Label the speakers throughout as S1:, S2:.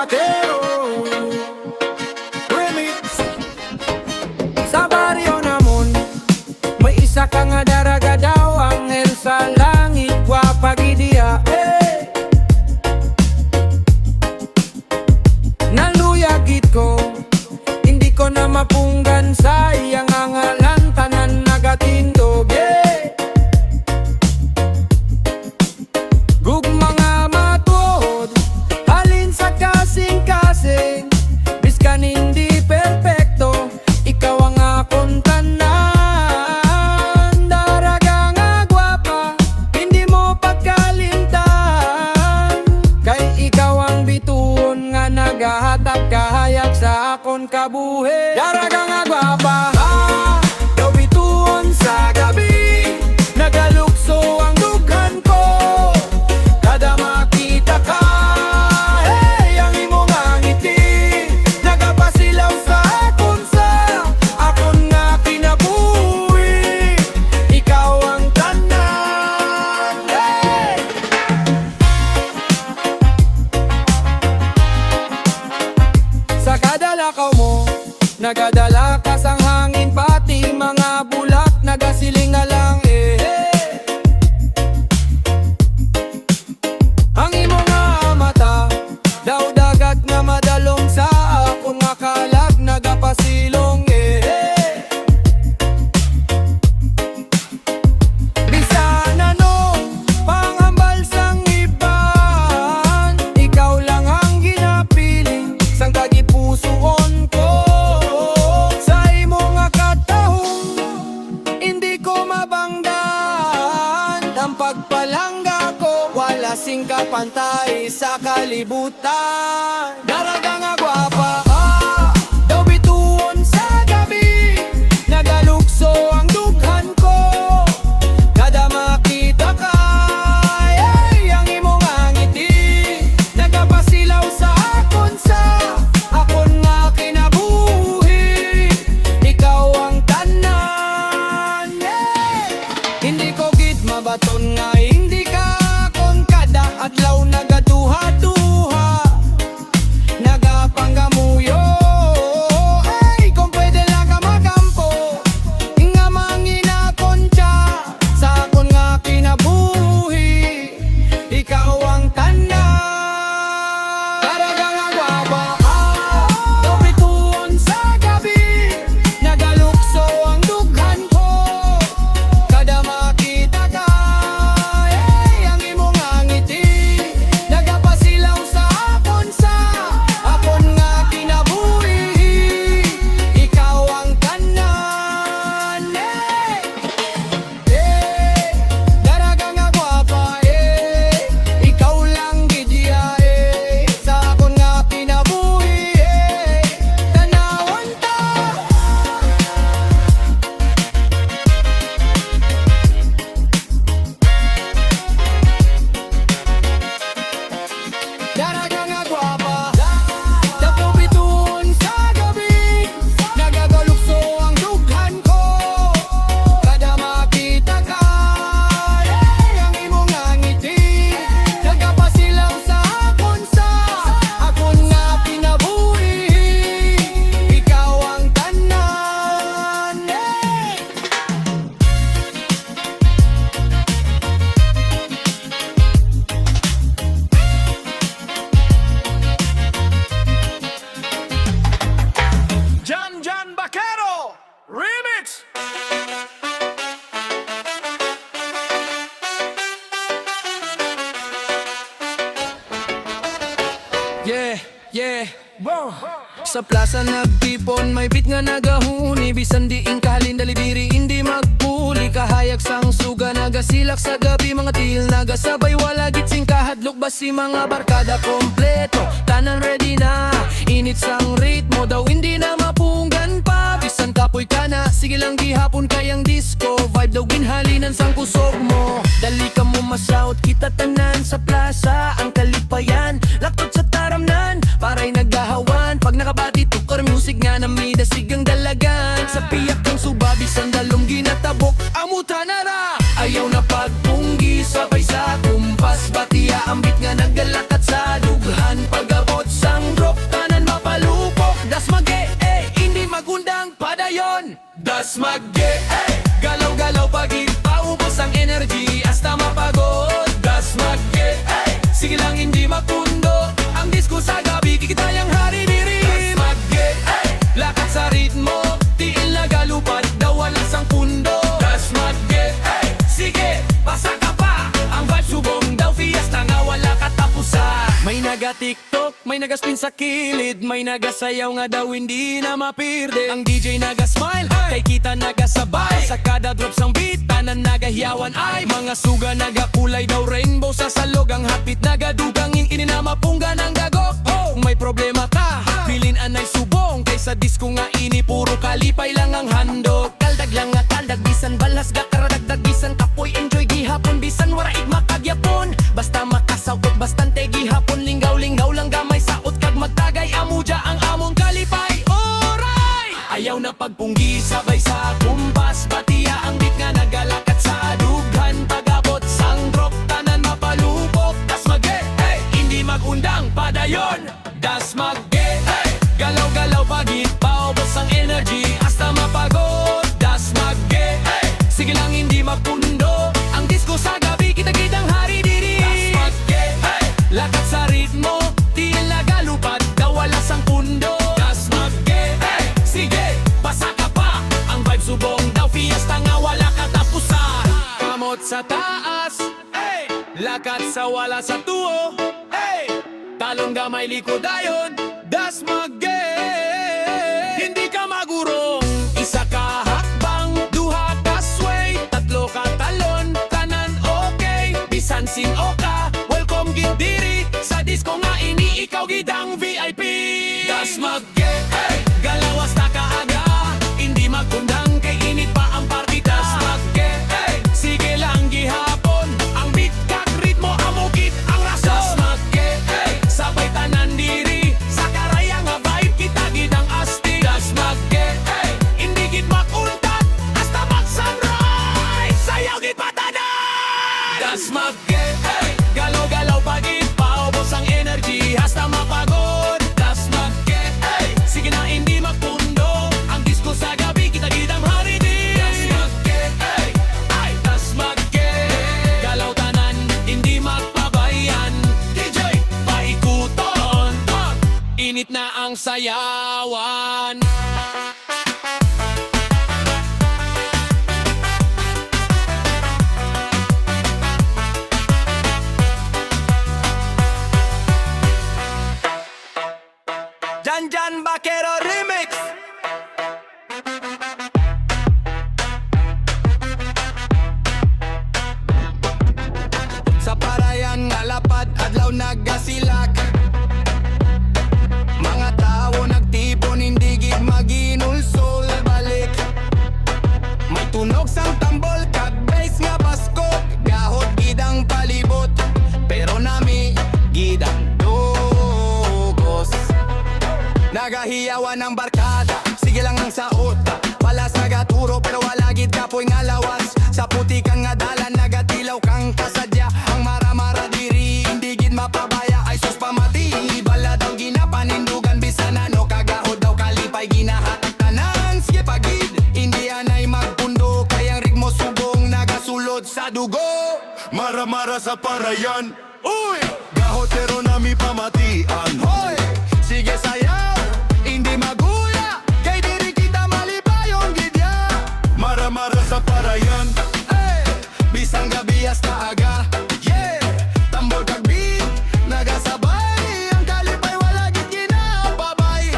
S1: Bakero Remix. Sa baryo namon may isa ka nga daraga daw, anghel sa langit, wapagidiya. Naluyagit ko, hindi ko na mapunggan sa iyang angalan, tanan nagatindog. Gugma nga matuod, halin sa kasing-kasing, biskan hindi perpekto, ikaw ang akong tanan. Daraga nga gwapa, hindi mo pagkalimtan, kay ikaw ang bituon nga nagahatag kahayag sa akong kabuhi. Daraga nga gwapa, daw bituon sa gabi, nagalukso ang dughan ko. Kada makita ka, hey, ang imong ngiti, nagapasilaw sa akon nga kinabuhi. Ikaw ang tanan, hey. Sa kadalakaw mo, nagadala ka sang hangin, pati mga bulak nagasiling na lang, Ang imo nga mata, daw dagat nga madalong sa akong nga kalag, nagapasilong, Bisan ano, panghambal sang iban, ikaw lang ang ginapiling sang tagipusoon ko. Sa imo nga katahong, hindi ko mabangdan, ang pagpalangga ko, wala sing kapantay sa kalibutan. Daraga nga gwapa, daw bituon sa gabi, nagalukso ang dughan ko. Kada makita ka, hey, ang imong ngiti, nagapasilaw sa akon nga kinabuhi. Ikaw ang tanan, Hindi ko gid mabaton nga hindi ka akong kada adlaw nagaduha-duha, nagapanggamuyo. Ay, kung pwede lang ka magampo, nga manginakon siya sa akon nga kinabuhi. Ikaw ang tanan. Daraga nga gwapa, daw bituon sa gabi, nagalukso ang dughan ko. Kada makita ka, hey, ang imong ngiti, nagapasilaw sa akon nga kinabuhi. Ikaw ang tanan, Daraga nga gwapa, ikaw lang gidya, sa akon nga kinabuhi, Tanawan ta. Daraga nga gwapa, daw bituon sa gabi, nagagalukso ang dughan ko. Kada makita ka, hey, ang imong ngiti, nagapasilaw sa akon nga kinabuhi. Ikaw ang tanan, John Bakero Remix. Yeah, wow. Sa plaza nagtipon, may bit nga nagahuni, bisan diing kahalin dalibiri, hindi magpuli. Kahayag sang suga, nagasilak sa gabi, mga til nagasabay, wala gitsing kahadlok, basi mga barkada kompleto, tanan ready na, init sang ritmo, daw hindi na mapunggan pa. Bisan kapoy ka na, sige lang gihapon kayang disco, vibe daw ginhalinan sang kusog mo. Dali ka mo masaot, kita tanan sa plaza, ang kalipayan, laktot sa taramnan, paray naggahawan. Pag nakabati tukar music nga na may dasigang dalagan, sa piyak ng subabi sandalong ginatabok, amuta na ra. Ayaw na pagpunggi, sabay sa kumpas, batiya ambit nga naggalakat sa dughan, pag-abot sang Das magge, galaw-galaw pagid paubos ang energy hasta mapagod. Das magge, sige lang hindi mapundo ang disco sa gabi, kikitayang hari diri. Das magge, lakat sa ritmo, tiil na galupad daw walang sang pundo. Das magge, sige, pasa ka pa, ang vibe subong daw fiesta nga wala katapusan. May naga-tiktok, may naga-spin sa kilid, may nagasayaw nga daw hindi na mapirde. Ang DJ naga-smile, kay kita nagasabay, sa kada drops ang beat, tanan nagahiyawan ay mga suga nagakulay daw rainbow sa salog. Ang hapit nagadugang ini na mapungga ng gagok. Kung may problema ka, bilin anay subong, kaysa disco nga ini puro kalipay lang ang handog. Kaldag lang nga kaldag, bisan balas ga karadagdag, bisan kapoy enjoy gihapon, bisan waraig makagyapon. Basta makasawot, bastante gihapon, linggaw-linggaw lang gamay saot kag magtagay amuja ang among kalipay. Oray! Ayaw na pagpunggi sabay sa kumpas, batiya ang beat nga nagalakat sa dughan, pagabot sang drop tanan mapalupok. Das magge, hindi magundang padayon. Das magge, galaw-galaw pagit paubos ang energy hasta mapagod. Das magge, sige lang hindi mapundo ang disco sa gabi, kita-kitang hari diri. Das magge, lakat sa ritmo, tiil na galupad daw wala sang pundo. Das magge, sige, pasa ka pa, ang vibe subong daw fiesta nga wala katapusan. Kamot sa taas, lakat sa wala sa tuo, talong gamay likod ayon. Das magge, hindi ka magurong, isa ka hakbang, duha ka sway, tatlo ka talon, kanan okay, bisan sin oka, welcome gid diri sa disco nga ini, ikaw gidang VIP. Das magge, galawas ta kaaga, hindi magkundang kay init pa ang party. Das magge, sige lang gihapon, ang beat kag ritmo amukit ang rason. Das magge, sabay tanan diri sa karaya nga vibe, kita gidang asti. Das magge, hindi gid makuntat hasta mag-sunrise, sayaw gid patanan. Das magge, galaw-galaw pagid paubos ang energy hasta mapagod. Das magge, sige na hindi magpundo ang disco sa gabi, kita gidang hari din. Das magge, ay das magge, galaw tanan hindi magpabayan, DJ paikuton, init na ang sayawan. Jan Vaquero Remix. Sa parayan nga lapad adlaw nagasilak, mga tao nagtipon hindi gid maginulsol balik. May tunog sang tambol kag bass nga baskog, gahot gid ang palibot, pero nami gidang dugos. Nagahiyawan ang barkada, sige lang ang saot, palas nagaturo pero wala gid kapoy nga lawas. Sa puti kang nga dalan nagatilaw kang kasadya, ang mara-mara diri hindi gid mapabaya. Ay sus pamati, bala daw ginapanindugan, bisan ano kagahod daw kalipay ginahatag tanan. Sige pagid, hindi anay magpundo, kayang ritmo subong nagasulod sa dugo.
S2: Mara-mara sa parayan, uy! Gahot pero nami pamatian,
S1: Hoy, sige sayaw, hindi maguya, kay diri kita malipayon gidya.
S2: mara-mara sa parayan,
S1: Bisang gabi hasta aga, yeah, tambol kag beat, nagasabay, ang kalipay wala gid ginapabay.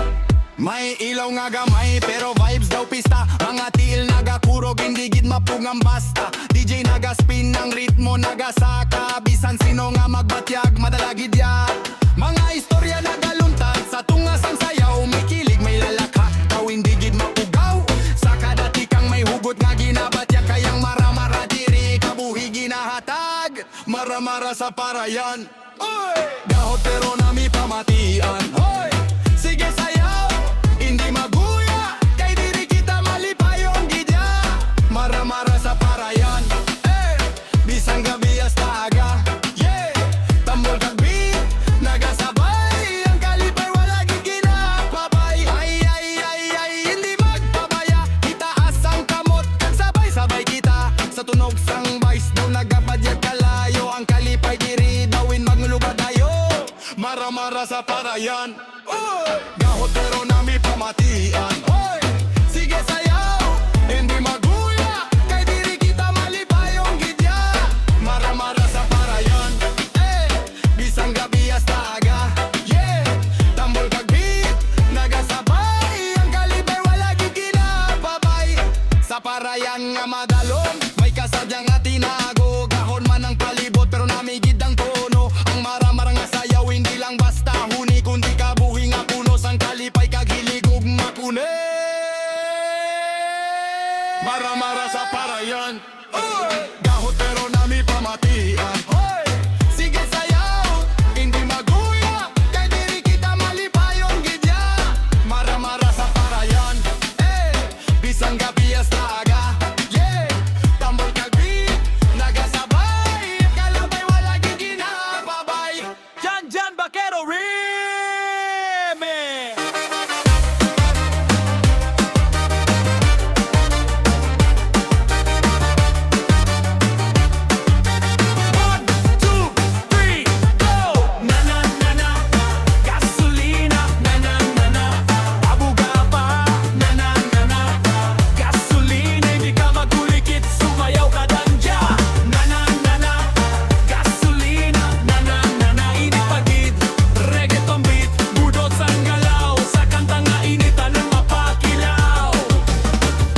S1: May ilaw nga gamay pero vibes daw pista, mga tiil nagakurog hindi gid mapungang basta. DJ nagaspin ang ritmo nagasaka, bisan sino nga magbatyag madala gid ya. Mga istorya nagaluntad sa tungas ang sayaw, may kilig may lalaka, daw hindi gid mapugaw. Sa kada tikang may hugot nga ginabatya, kayang mara-mara diri kabuhi ginahatag. Mara-mara sa parayan, uy! Gahot pero nami pamatian, hoy! Sige sayaw, hindi maguya, kay diri kita malipayon gidya. Mara-mara sa parayan, bisang gabi hasta aga, yeah, tambol kag beat, nagasabay, ang kalipay wala gid ginapabay. Ay, hindi magpabaya, itaas ang
S2: Araw nagapadyag kalayo, ang kalipay diri dawin maglubad tayo. Mara-mara sa parayan, gahot pero nami pamatian. Sige sayaw, hindi maguya, kay diri kita malipayong gidya. Mara-mara sa parayan, bisang gabi hasta aga. Tambol kag beat, nagasabay, ang kalipay wala gid ginapabay. Sa parayan nga madalong, may kasadyang nga tinago. Gahon man ang palibot pero namigid ang tono. Ang mara-mara nga sayaw hindi lang basta huni, kundi kabuhi nga punos. Ang kalipay kag hilig ug makune. Mara-mara sa parayan, gahot pero nami pamatian. Sige sayaw, hindi maguya, kay diri kita malipayong gidya. Mara-mara sa parayan, bisang gabi hasta aga. Tambol kag beat, nagasabay, kalabay wala gid ginapabay.
S1: Jan Vaquero Remix. One, two, three, go! Na na na na, gasolina. Na na na na, abuga pa. Na na na na, gasolina. Hindi ka magulikit, sumayaw ka danja. Na na na na, gasolina. Na na na na, inipagid, reggaeton beat, budot sang galaw. Sa kanta nga initan ng mapakilaw.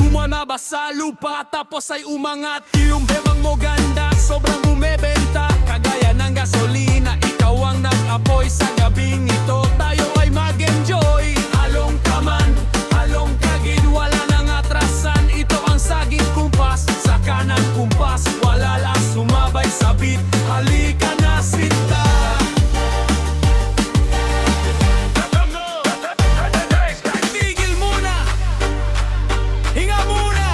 S1: Umanaba sa lupa tapos ay umangat. Yung bemang mo ganda, sobrang bumebenta. Kagaya ng gasolina, ikaw ang nag-apoy. Sa gabing ito tayo ay mag-enjoy. Halong ka man, halong kagid, wala nang atrasan. Ito ang saging kumpas, sa kanang kumpas, wala lang sumabay sa beat. Halika na sinta. Tigil muna, hinga muna.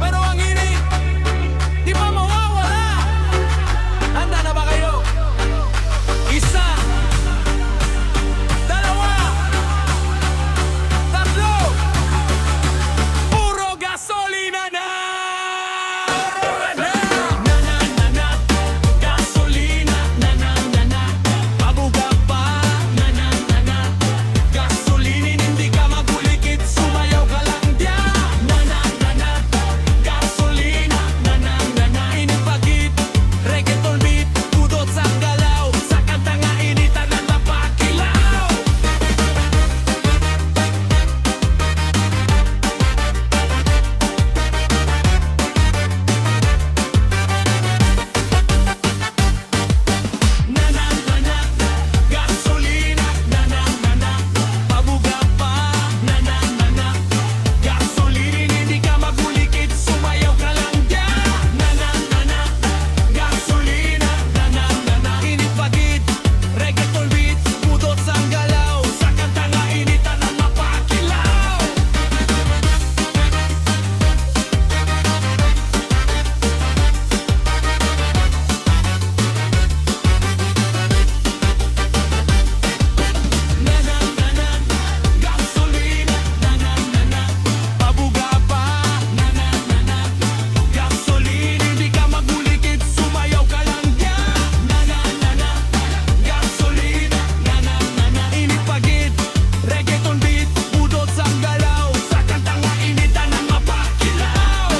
S1: Pero ang init, di pa mawawala. Handa na ba kayo? Isa, dalawa, tatlo, puro gasolina na! Na na na na, gasolina. Na na na na, pabuga pa. Na na na na, gasolina. Hindi ka magulikit, sumayaw ka lang diya. Na na na na, gasolina. Na na na na, inipagit, reggaeton beat, budot sang galaw. Sa kanta nga initan ng napakilaw. Na na na na, gasolina. Na na na na, pabuga pa. Na na na na, gasolina. Hindi ka magulikit, sumayaw ka lang diyan. Na na na na, gasolina. Na na na na, inipagid, reggaeton beat, budot sang galaw. Sa kanta nga initan ng mapakilaw. Na na na na, gasolina. Na na na na, pabuga pa. Na na na na, gasolina. Hindi ka magulikit, sumayaw ka lang diyan. Na na na na, gasolina. Na na na na, inipagid, reggaeton beat, budot sang galaw. Sa kanta nga initan ng mapakilaw.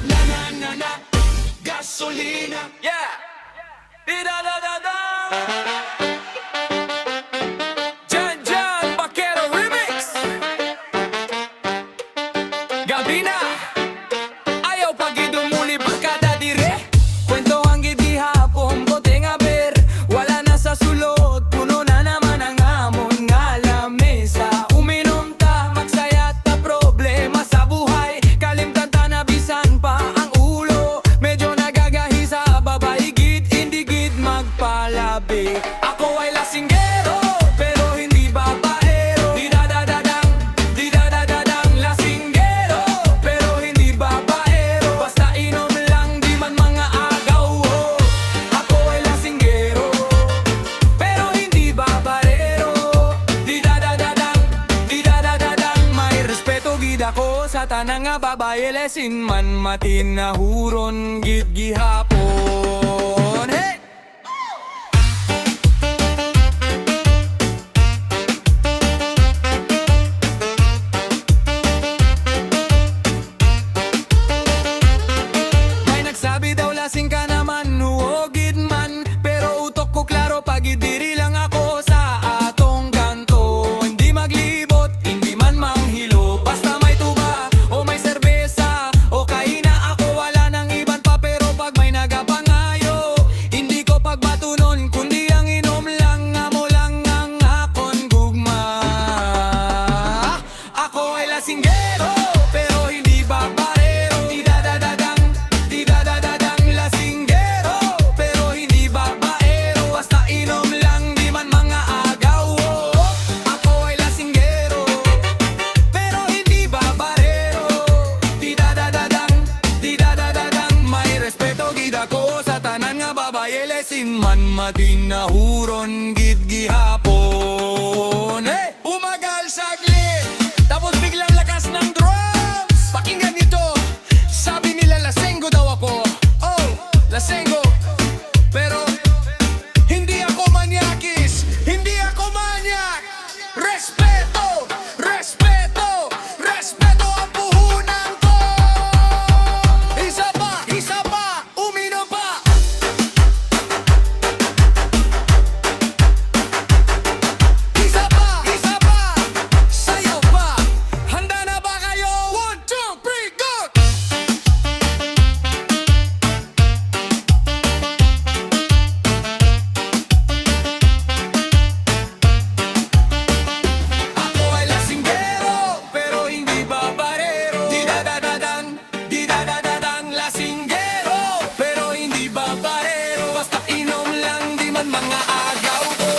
S1: Na na na na, gasolina. Yeah. Da da da da. Jan Vaquero Remix. Gabi na, ayaw pagidumuli pagkada dire. Kwento ang gidi hapon, bote nga ber. Wala na sa sulod, puno na naman ang hamon nga lamesa. Uminom ta, magsaya ta, problema sa buhay. Kalimtan ta na bisan pa ang ulo. Medyo nagagahi sa babae, gid hindi gid magpalabi. Ako ay lasinggero, pero hindi babaero. Di da da da dang, di da da da dang. Lasinggero, pero hindi babaero. Basta inom lang, di man mga agaw. Ako ay lasinggero, sa tanang nga babae lesin man matinahuron gid gihapon. Hey! May nagsabi daw lasing ka naman, huwagid man. Pero utok ko klaro, pag idiri lang ako sa atong kanto. Hindi maglibot, hindi man manghilo. Basta may tuba o may serbesa, o kaina ako, wala nang iban pa. Pero pag may nagapangayo, hindi ko pagbatunon, kundi ang inom lang. Amo lang ang akon gugma. Ako ay lasinggero, pero hindi babarero. Di dadadadang, di dadadadang lasinggero, pero hindi babaero. Basta inom lang, di man mga agaw. Ako ay lasinggero, pero hindi babarero. Di dadadadang, di dadadadang. May respeto gid ako sa tanan nga babae lesin man matinahuron gid gihapon. Hey! Umagal saglit, tapos biglang lakas ng drums. Pakinggan nito, sabi nila lasengo daw ako. Oh, lasengo. Pero hindi ako manyakis, hindi ako manyak. Respeto, respeto, respeto ang puhunan ko. Isa pa, uminom pa. Isa pa, sayaw pa. Handa na ba kayo? 1, 2, 3, go! Ako ay lasinggero, pero hindi babarero. Di dadadadang, di dadadadang lasinggero, pero hindi babarero. Basta inom lang, di man mga agaw ko.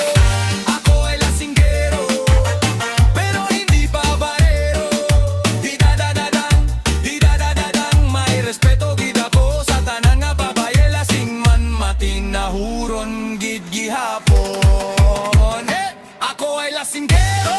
S1: Ako ay lasinggero, pero hindi babarero. Di dadadadang, di dadadadang. May respeto gid ako sa tanan nga babae lasing man matinahuron gid gihapon. Ako ay lasinggero,